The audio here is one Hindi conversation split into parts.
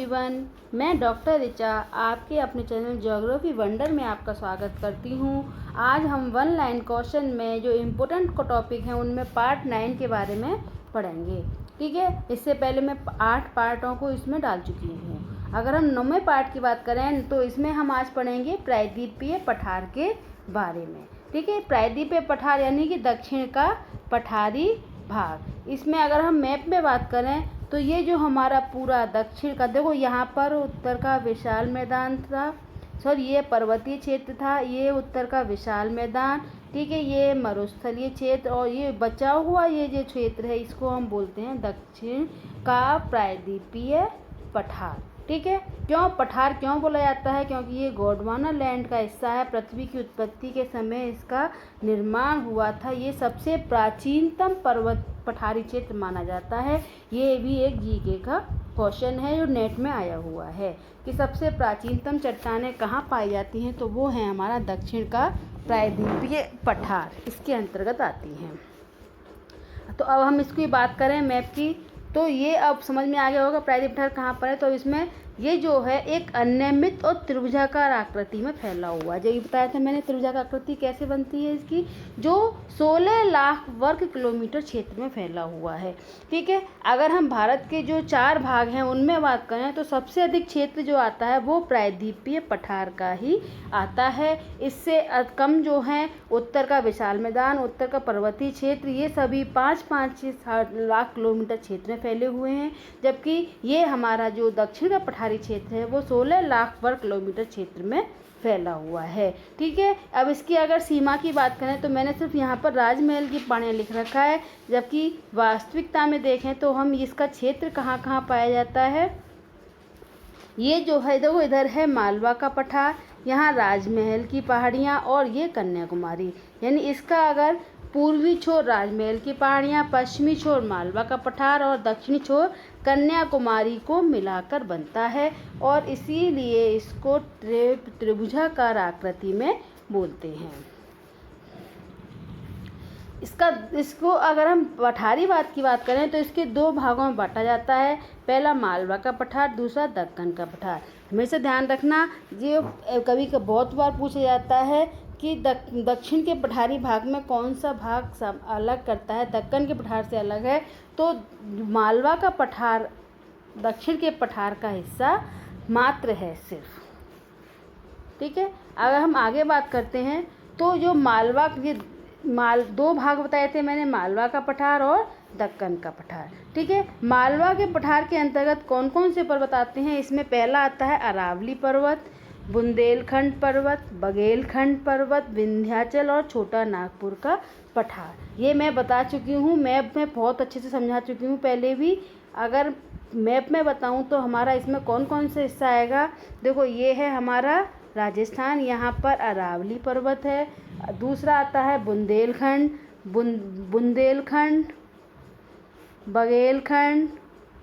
एवरीवन, मैं डॉक्टर ऋचा आपके अपने चैनल ज्योग्राफी वंडर में आपका स्वागत करती हूँ। आज हम वन लाइन क्वेश्चन में जो इम्पोर्टेंट टॉपिक हैं उनमें पार्ट 9 के बारे में पढ़ेंगे। ठीक है, इससे पहले मैं 8 पार्टों को इसमें डाल चुकी हूँ। अगर हम 9वें पार्ट की बात करें तो इसमें हम आज पढ़ेंगे प्रायद्वीपीय पठार के बारे में। ठीक है, प्रायद्वीपीय पठार यानी कि दक्षिण का पठारी भाग। इसमें अगर हम मैप में बात करें तो ये जो हमारा पूरा दक्षिण का, देखो यहाँ पर उत्तर का विशाल मैदान था, सॉरी ये पर्वतीय क्षेत्र था, ये उत्तर का विशाल मैदान। ठीक है, ये मरुस्थलीय क्षेत्र और ये बचा हुआ ये जो क्षेत्र है इसको हम बोलते हैं दक्षिण का प्रायद्वीपीय पठार। ठीक है, क्यों पठार क्यों बोला जाता है? क्योंकि ये गोंडवाना लैंड का हिस्सा है। पृथ्वी की उत्पत्ति के समय इसका निर्माण हुआ था। ये सबसे प्राचीनतम पर्वत पठारी क्षेत्र माना जाता है। ये भी एक जीके का क्वेश्चन है जो नेट में आया हुआ है कि सबसे प्राचीनतम चट्टानें कहाँ पाई जाती हैं, तो वो है हमारा दक्षिण का प्रायद्वीपीय पठार, इसके अंतर्गत आती हैं। तो अब हम इसकी बात करें मैप की, तो ये अब समझ में आ गया होगा प्रायद्वीपीय पठार कहाँ पर है। तो इसमें ये जो है एक अनियमित और त्रिभुजाकार आकृति में फैला हुआ है। जो ये बताया था मैंने, त्रिभुजाकार आकृति कैसे बनती है इसकी, जो 16 लाख वर्ग किलोमीटर क्षेत्र में फैला हुआ है। ठीक है, अगर हम भारत के जो 4 भाग हैं उनमें बात करें तो सबसे अधिक क्षेत्र जो आता है वो प्रायद्वीपीय पठार का ही आता है। इससे कम जो हैं उत्तर का विशाल मैदान, उत्तर का पर्वतीय क्षेत्र, ये सभी 5-5 लाख किलोमीटर क्षेत्र में फैले हुए हैं। जबकि ये हमारा जो दक्षिण का पठारी क्षेत्र है वो 16 लाख वर्ग किलोमीटर क्षेत्र में फैला हुआ है। ठीक है, अब इसकी अगर सीमा की बात करें तो मैंने सिर्फ यहाँ पर राजमहल की पानियाँ लिख रखा है, जबकि वास्तविकता में देखें तो हम इसका क्षेत्र कहाँ कहाँ पाया जाता है। ये जो है देखो, इधर है मालवा का पठार, यहाँ राजमहल की पहाड़ियाँ और ये कन्याकुमारी, यानी इसका अगर पूर्वी छोर राजमहल की पहाड़ियाँ, पश्चिमी छोर मालवा का पठार और दक्षिणी छोर कन्याकुमारी को मिलाकर बनता है और इसीलिए इसको त्रिभुजाकार आकृति में बोलते हैं। इसको अगर हम पठारी की बात करें तो इसके 2 भागों में बांटा जाता है। पहला मालवा का पठार, दूसरा दक्कन का पठार। हमेशा ध्यान रखना, ये कभी बहुत बार पूछा जाता है कि दक्षिण के पठारी भाग में कौन सा भाग अलग करता है, दक्कन के पठार से अलग है। तो मालवा का पठार दक्षिण के पठार का हिस्सा मात्र है सिर्फ। ठीक है, अगर हम आगे बात करते हैं तो जो मालवा के 2 भाग बताए थे मैंने, मालवा का पठार और दक्कन का पठार। ठीक है, मालवा के पठार के अंतर्गत कौन कौन से पर्वत आते हैं? इसमें पहला आता है अरावली पर्वत, बुंदेलखंड पर्वत, बघेलखंड पर्वत, विंध्याचल और छोटा नागपुर का पठार। ये मैं बता चुकी हूँ, मैप में बहुत अच्छे से समझा चुकी हूँ पहले भी। अगर मैप में बताऊँ तो हमारा इसमें कौन कौन सा हिस्सा आएगा, देखो ये है हमारा राजस्थान, यहाँ पर अरावली पर्वत है। दूसरा आता है बुंदेलखंड, बुंदेलखंड, बघेलखंड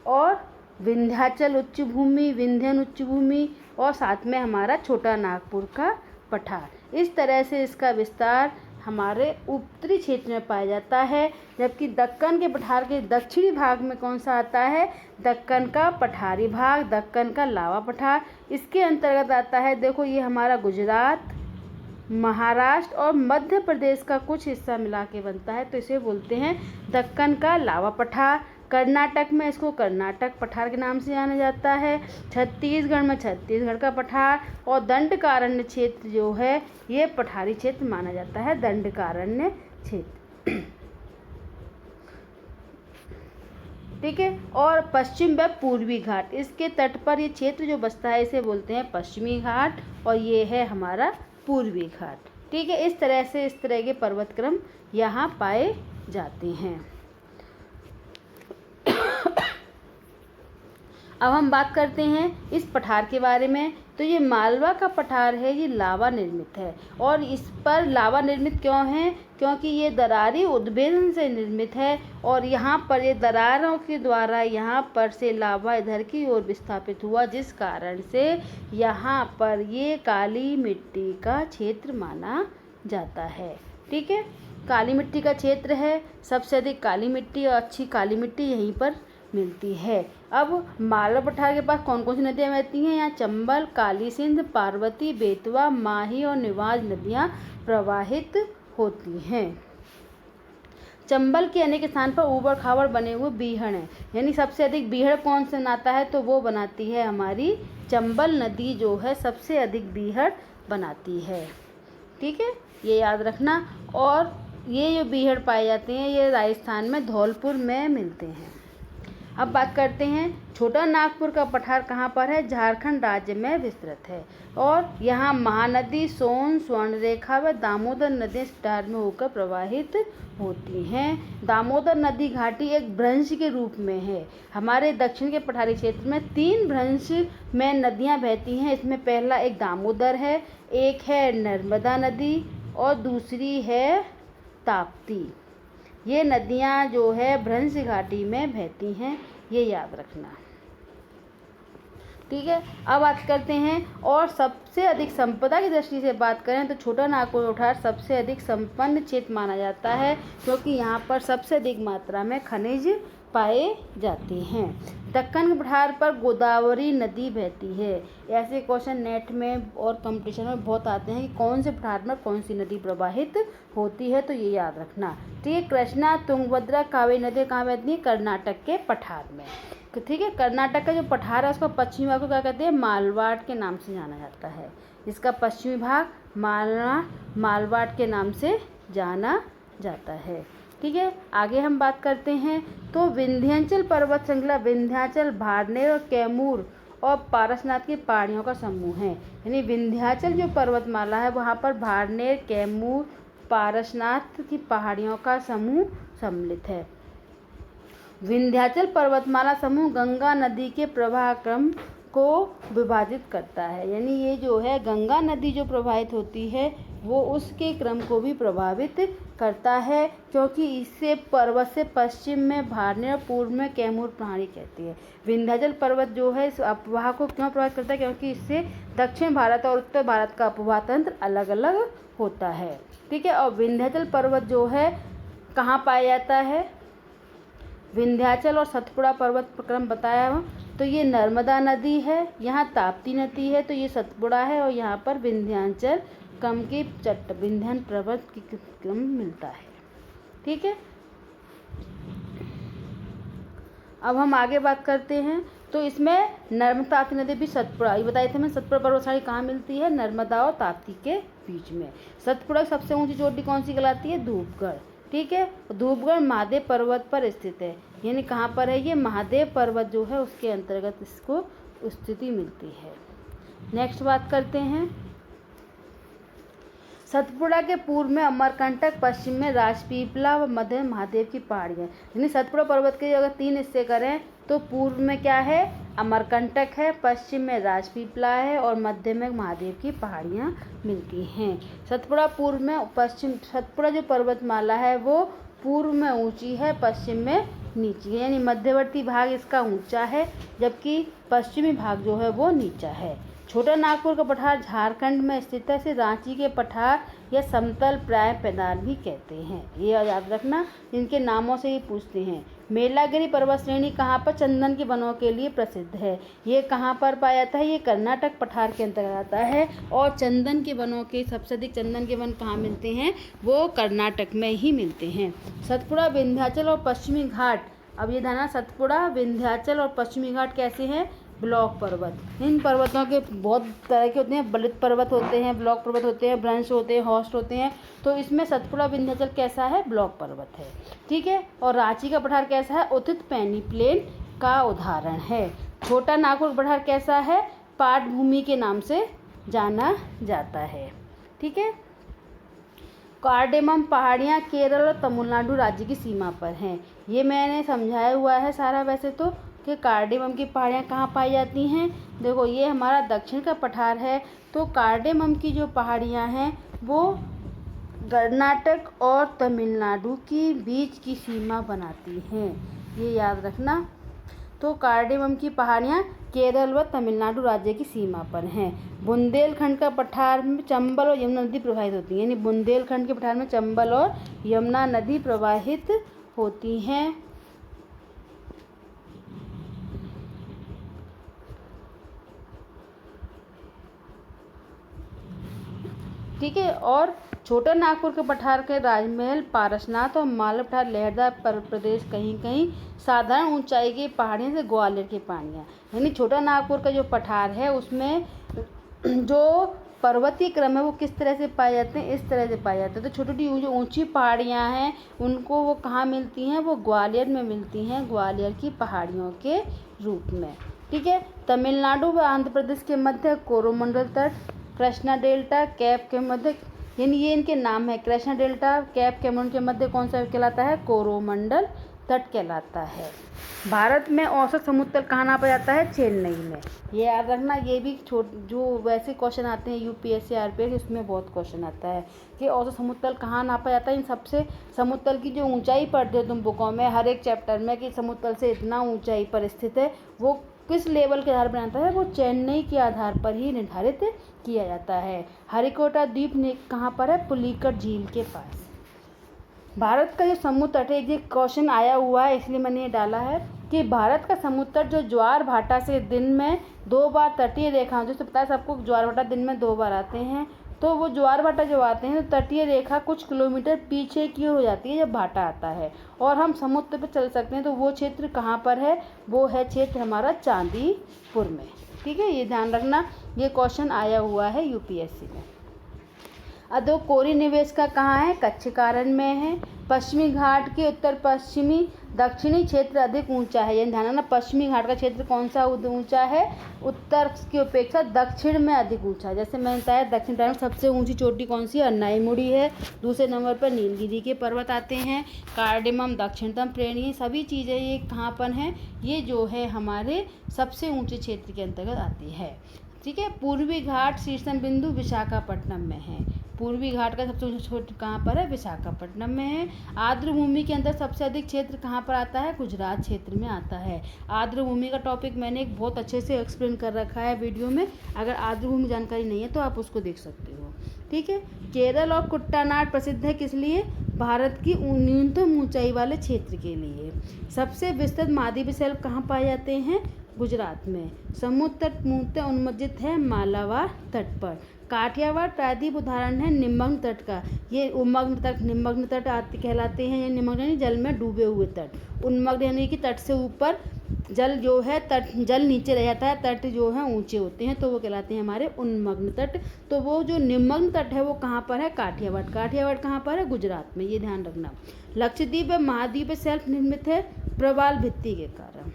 और विंध्याचल उच्च भूमि, विंध्यन उच्च भूमि और साथ में हमारा छोटा नागपुर का पठार। इस तरह से इसका विस्तार हमारे उत्तरी क्षेत्र में पाया जाता है। जबकि दक्कन के पठार के दक्षिणी भाग में कौन सा आता है? दक्कन का पठारी भाग, दक्कन का लावा पठार। इसके अंतर्गत आता है, देखो ये हमारा गुजरात, महाराष्ट्र और मध्य प्रदेश का कुछ हिस्सा मिला के बनता है, तो इसे बोलते हैं दक्कन का लावा पठार। कर्नाटक में इसको कर्नाटक पठार के नाम से जाना जाता है। छत्तीसगढ़ में छत्तीसगढ़ का पठार और दंडकारण्य क्षेत्र जो है ये पठारी क्षेत्र माना जाता है, दंडकारण्य क्षेत्र। ठीक है, और पश्चिम व पूर्वी घाट, इसके तट पर ये क्षेत्र जो बसता है इसे बोलते हैं पश्चिमी घाट और ये है हमारा पूर्वी घाट। ठीक है, इस तरह से इस तरह के पर्वतक्रम यहाँ पाए जाते हैं। अब हम बात करते हैं इस पठार के बारे में। तो ये मालवा का पठार है, ये लावा निर्मित है और इस पर लावा निर्मित क्यों है? क्योंकि ये दरारी उद्भेदन से निर्मित है और यहाँ पर ये दरारों के द्वारा यहाँ पर से लावा इधर की ओर विस्थापित हुआ, जिस कारण से यहाँ पर ये काली मिट्टी का क्षेत्र माना जाता है। ठीक है, काली मिट्टी का क्षेत्र है, सबसे अधिक काली मिट्टी और अच्छी काली मिट्टी यहीं पर मिलती है। अब मालवा पठार के पास कौन कौन सी नदियाँ बहती हैं? यहाँ चंबल, काली सिंध, पार्वती, बेतवा, माही और निवाज नदियाँ प्रवाहित होती हैं। चंबल के अनेक स्थान पर ऊबड़ खाबड़ बने हुए बीहड़ हैं, यानी सबसे अधिक बीहड़ कौन से बनाता है? तो वो बनाती है हमारी चंबल नदी जो है सबसे अधिक बीहड़ बनाती है। ठीक है, ये याद रखना। और ये जो बीहड़ पाए जाते हैं ये राजस्थान में धौलपुर में मिलते हैं। अब बात करते हैं छोटा नागपुर का पठार कहाँ पर है? झारखंड राज्य में विस्तृत है और यहाँ महानदी सोन, स्वर्णरेखा व दामोदर नदी इस पठार में होकर प्रवाहित होती हैं। दामोदर नदी घाटी एक भ्रंश के रूप में है। हमारे दक्षिण के पठारी क्षेत्र में 3 भ्रंश में नदियाँ बहती हैं। इसमें पहला एक दामोदर है, एक है नर्मदा नदी और दूसरी है ताप्ती। ये नदियाँ जो है भ्रंश घाटी में बहती हैं, ये याद रखना। ठीक है, अब बात करते हैं और सबसे अधिक संपदा की दृष्टि से बात करें तो छोटा नागपुर पठार सबसे अधिक संपन्न क्षेत्र माना जाता है, क्योंकि यहाँ पर सबसे अधिक मात्रा में खनिज पाए जाते हैं। दक्कन के पठार पर गोदावरी नदी बहती है। ऐसे क्वेश्चन नेट में और कंपटीशन में बहुत आते हैं कि कौन से पठार में कौन सी नदी प्रवाहित होती है, तो ये याद रखना। ठीक है, कृष्णा, तुंगभद्रा, कावेरी नदी कहाँ बहती है? कर्नाटक के पठार में। तो ठीक है, कर्नाटक का जो पठार है उसका पश्चिमी भाग को क्या कहते हैं? मालवाड़ के नाम से जाना जाता है। इसका पश्चिमी भाग मालवाड़ के नाम से जाना जाता है। ठीक है, आगे हम बात करते हैं तो विंध्याचल पर्वत श्रृंखला विंध्याचल, भारनेर और कैमूर और पारसनाथ की पहाड़ियों का समूह है। यानी विंध्याचल जो पर्वतमाला है वहाँ पर भारनेर, कैमूर, पारसनाथ की पहाड़ियों का समूह सम्मिलित है। विंध्याचल पर्वतमाला समूह गंगा नदी के प्रवाह क्रम को विभाजित करता है। यानी ये जो है गंगा नदी जो प्रवाहित होती है वो उसके क्रम को भी प्रभावित करता है, क्योंकि इससे पर्वत से पश्चिम में भारनेर और पूर्व में कैमूर पहाड़ी कहती है। विंध्याचल पर्वत जो है इस अपवाह को क्यों प्रभावित करता है? क्योंकि इससे दक्षिण भारत और उत्तर भारत का अपवाह तंत्र अलग अलग होता है। ठीक है, और विंध्याचल पर्वत जो है कहाँ पाया जाता है? विंध्याचल और सतपुड़ा पर्वत क्रम बताया हो तो ये नर्मदा नदी है, यहाँ ताप्ती नदी है तो ये सतपुड़ा है, और यहाँ पर विंध्याचल क्रम की विंध्याचल पर्वत की क्रम मिलता है। ठीक है, अब हम आगे बात करते हैं तो इसमें नर्मदा ताप्ती नदी भी सतपुड़ा, ये बताए थे मैं सतपुड़ा पर्वतसारी कहाँ मिलती है? नर्मदा और ताप्ती के बीच में। सतपुड़ा की सबसे ऊंची चोटी कौन सी कहलाती है? धूपगढ़। ठीक है, धूपगढ़ महादेव पर्वत पर स्थित है। यानी कहाँ पर है ये? महादेव पर्वत जो है उसके अंतर्गत इसको स्थिति मिलती है। नेक्स्ट बात करते हैं सतपुड़ा के पूर्व में अमरकंटक, पश्चिम में राजपीपला व मध्य में महादेव की पहाड़ियाँ। यानी सतपुड़ा पर्वत के अगर 3 हिस्से करें तो पूर्व में क्या है? अमरकंटक है, पश्चिम में राजपीपला है और मध्य में महादेव की पहाड़ियाँ मिलती हैं। सतपुड़ा पूर्व में सतपुड़ा जो पर्वतमाला है वो पूर्व में ऊंची है, पश्चिम में नीची है। यानी मध्यवर्ती भाग इसका ऊंचा है जबकि पश्चिमी भाग जो है वो नीचा है। छोटा नागपुर का पठार झारखंड में स्थित है। इसे रांची के पठार या समतल प्राय मैदान भी कहते हैं। ये याद रखना, इनके नामों से ही पूछते हैं। मेलागिरी पर्वत श्रेणी कहाँ पर? चंदन के वनों के लिए प्रसिद्ध है। ये कहाँ पर पाया जाता है? ये कर्नाटक पठार के अंतर्गत आता है और चंदन के वनों के सबसे अधिक चंदन के वन कहाँ मिलते हैं? वो कर्नाटक में ही मिलते हैं। सतपुड़ा, विंध्याचल और पश्चिमी घाट। अब ये ध्यान, सतपुड़ा, विंध्याचल और पश्चिमी घाट कैसे हैं? ब्लॉक पर्वत। इन पर्वतों के बहुत तरह के होते हैं, बलित पर्वत होते हैं, ब्लॉक पर्वत होते हैं, भ्रंश होते हैं, हॉस्ट होते हैं। तो इसमें सतपुड़ा विंध्याचल कैसा है? ब्लॉक पर्वत है। ठीक है, और रांची का पठार कैसा है? उथित पैनी प्लेन का उदाहरण है। छोटा नागपुर पठार कैसा है? पाटभूमि के नाम से जाना जाता है। ठीक है, कार्डेमम पहाड़ियाँ केरल और तमिलनाडु राज्य की सीमा पर हैं। ये मैंने समझाया हुआ है सारा वैसे तो, कि कार्डेमम की पहाड़ियाँ कहाँ पाई जाती हैं। देखो ये हमारा दक्षिण का पठार है, तो कार्डेमम की जो पहाड़ियाँ हैं वो कर्नाटक और तमिलनाडु की बीच की सीमा बनाती हैं, ये याद रखना। तो कार्डेमम की पहाड़ियाँ केरल व तमिलनाडु राज्य की सीमा पर हैं। बुंदेलखंड का पठार में चंबल और यमुना नदी प्रवाहित होती हैं। यानी बुंदेलखंड के पठार में चंबल और यमुना नदी प्रवाहित होती हैं। ठीक है। और छोटा नागपुर के पठार के राजमहल, पारसनाथ और मालवा पठार लहरदार प्रदेश, कहीं कहीं साधारण ऊंचाई की पहाड़ियों से ग्वालियर की पहाड़ियाँ। यानी छोटा नागपुर का जो पठार है उसमें जो पर्वतीय क्रम है वो किस तरह से पाए जाते हैं, इस तरह से पाए जाते हैं। तो छोटी छोटी जो ऊंची पहाड़ियाँ हैं उनको वो कहाँ मिलती हैं, वो ग्वालियर में मिलती हैं, ग्वालियर की पहाड़ियों के रूप में। ठीक है। तमिलनाडु व आंध्र प्रदेश के मध्य कोरोमंडल तट, कृष्णा डेल्टा, कैप के मध्य, यानी ये इनके नाम है, कृष्णा डेल्टा, कैप कैमरून के मध्य कौन सा कहलाता है, कोरोमंडल तट कहलाता है। भारत में औसत समुद्र तल कहाँ नापा जाता है, चेन्नई में। ये याद रखना, ये भी जो वैसे क्वेश्चन आते हैं यूपीएससी आरपीएस उसमें बहुत क्वेश्चन आता है कि औसत समुद्र तल कहाँ नापा जाता है। इन सबसे समुद्र तल की जो ऊंचाई पढ़ते हो तुम बुकों में हर एक चैप्टर में कि समुद्र तल से इतना ऊंचाई पर स्थित है, वो किस लेवल के आधार पर आता है, वो चेन्नई के आधार पर ही निर्धारित किया जाता है। हरिकोटा द्वीप कहाँ पर है, पुलिकट झील के पास। भारत का जो समुद्र तट है, ये क्वेश्चन आया हुआ है इसलिए मैंने ये डाला है कि भारत का समुद्र तट जो ज्वार भाटा से दिन में 2 बार तटीय रेखा, जो पता है सबको ज्वार भाटा दिन में 2 बार आते हैं, तो वो ज्वार भाटा जब आते हैं तो तटीय रेखा कुछ किलोमीटर पीछे की हो जाती है जब भाटा आता है और हम समुद्र पर चल सकते हैं। तो वो क्षेत्र कहाँ पर है, वो है क्षेत्र हमारा चांदीपुर में। ठीक है, ये ध्यान रखना, ये क्वेश्चन आया हुआ है यूपीएससी में। उद्योग कोरी निवेश का कहाँ है, कच्छ कारण में है। पश्चिमी घाट के उत्तर पश्चिमी दक्षिणी क्षेत्र अधिक ऊंचा है। यानी ध्यान रखना, पश्चिमी घाट का क्षेत्र कौन सा ऊंचा है, उत्तर की अपेक्षा दक्षिण में अधिक ऊंचा है। जैसे मैंने बताया दक्षिण भारत में सबसे ऊंची चोटी कौन सी है, अन्नाईमुड़ी है। दूसरे नंबर पर नीलगिरी के पर्वत आते हैं, कार्डेमम दक्षिणतम श्रेणी, सभी चीज़ें ये कहाँ पर हैं, ये जो है हमारे सबसे ऊँचे क्षेत्र के अंतर्गत आती है। ठीक है। पूर्वी घाट शीर्षम बिंदु विशाखापट्टनम में है। पूर्वी घाट का सबसे ऊंचा छोट कहाँ पर है, विशाखापट्टनम में है। आर्द्र भूमि के अंदर सबसे अधिक क्षेत्र कहाँ पर आता है, गुजरात क्षेत्र में आता है। आर्द्र भूमि का टॉपिक मैंने एक बहुत अच्छे से एक्सप्लेन कर रखा है वीडियो में, अगर आर्द्र भूमि जानकारी नहीं है तो आप उसको देख सकते हो। ठीक है। केरल और कुट्टानाड प्रसिद्ध है किस लिए, भारत की न्यूनतम ऊंचाई वाले क्षेत्र के लिए। सबसे विस्तृत महाद्वीपीय शेल्फ कहाँ पाए जाते हैं, गुजरात में। समुद्र तट मूलतः उन्मज्जित है मालावा तट पर। काठियावाड़ प्रायद्वीप उदाहरण है निमग्न तट का। ये उन्मग्न तट, निमग्न तट कहलाते हैं। ये निमग्न यानी जल में डूबे हुए तट, उन्मग्न यानी कि तट से ऊपर जल जो है, तट जल नीचे रह जाता है, तट जो है ऊंचे होते हैं, तो वो कहलाते हैं हमारे उन्मग्न तट। तो वो जो निमग्न तट है वो कहाँ पर है, काठियावाड़। काठियावाड़ कहाँ पर है, गुजरात में, ये ध्यान रखना। लक्षद्वीप महाद्वीप सेल्फ निर्मित है प्रवाल भित्ति के कारण।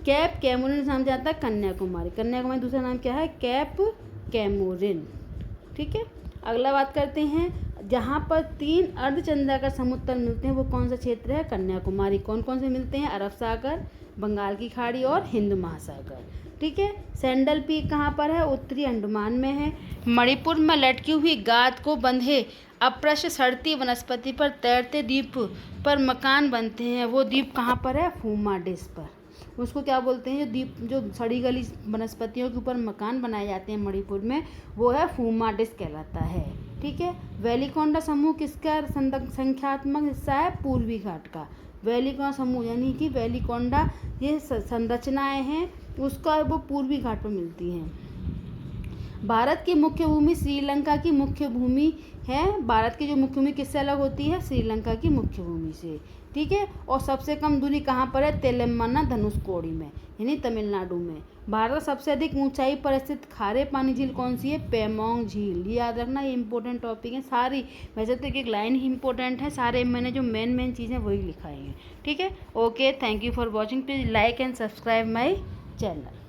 कैप कैमोरिन नाम जाता है कन्याकुमारी। कन्याकुमारी दूसरा नाम क्या है, कैप कैमोरिन। ठीक है। अगला बात करते हैं, जहाँ पर 3 अर्धचंद्राकार समुद्र तल मिलते हैं वो कौन सा क्षेत्र है, कन्याकुमारी। कौन कौन से मिलते हैं, अरब सागर, बंगाल की खाड़ी और हिंद महासागर। ठीक है। सैंडल पीक कहाँ पर है, उत्तरी अंडमान में है। मणिपुर में लटकी हुई गाद को बंधे अप्रश्न सड़ती वनस्पति पर तैरते द्वीप पर मकान बनते हैं। वो द्वीप कहाँ पर है, फूमा डिस पर। उसको क्या बोलते हैं, जो द्वीप जो सड़ी गली वनस्पतियों के ऊपर मकान बनाए जाते हैं मणिपुर में, वो है फूमा डिस कहलाता है। ठीक है। वैलीकोंडा समूह किसका संख्यात्मक हिस्सा है, पूर्वी घाट का। वैलीकोंडा समूह यानी कि वैलीकोंडा ये संरचनाएं हैं उसका, वो पूर्वी घाट पर मिलती हैं। भारत की मुख्य भूमि श्रीलंका की मुख्य भूमि है। भारत की जो मुख्य भूमि किससे अलग होती है, श्रीलंका की मुख्य भूमि से। ठीक है। और सबसे कम दूरी कहाँ पर है, तेलंगाना धनुषकोडी में, यानी तमिलनाडु में। भारत का सबसे अधिक ऊंचाई पर स्थित खारे पानी झील कौन सी है, पेमोंग झील। ये याद रखना, ये इंपॉर्टेंट टॉपिक है सारी। वैसे तो एक लाइन ही इंपॉर्टेंट है, सारे मैंने जो मेन चीज़ें वही लिखाई हैं। ठीक है। Okay, thank you for watching. Please like and subscribe my channel.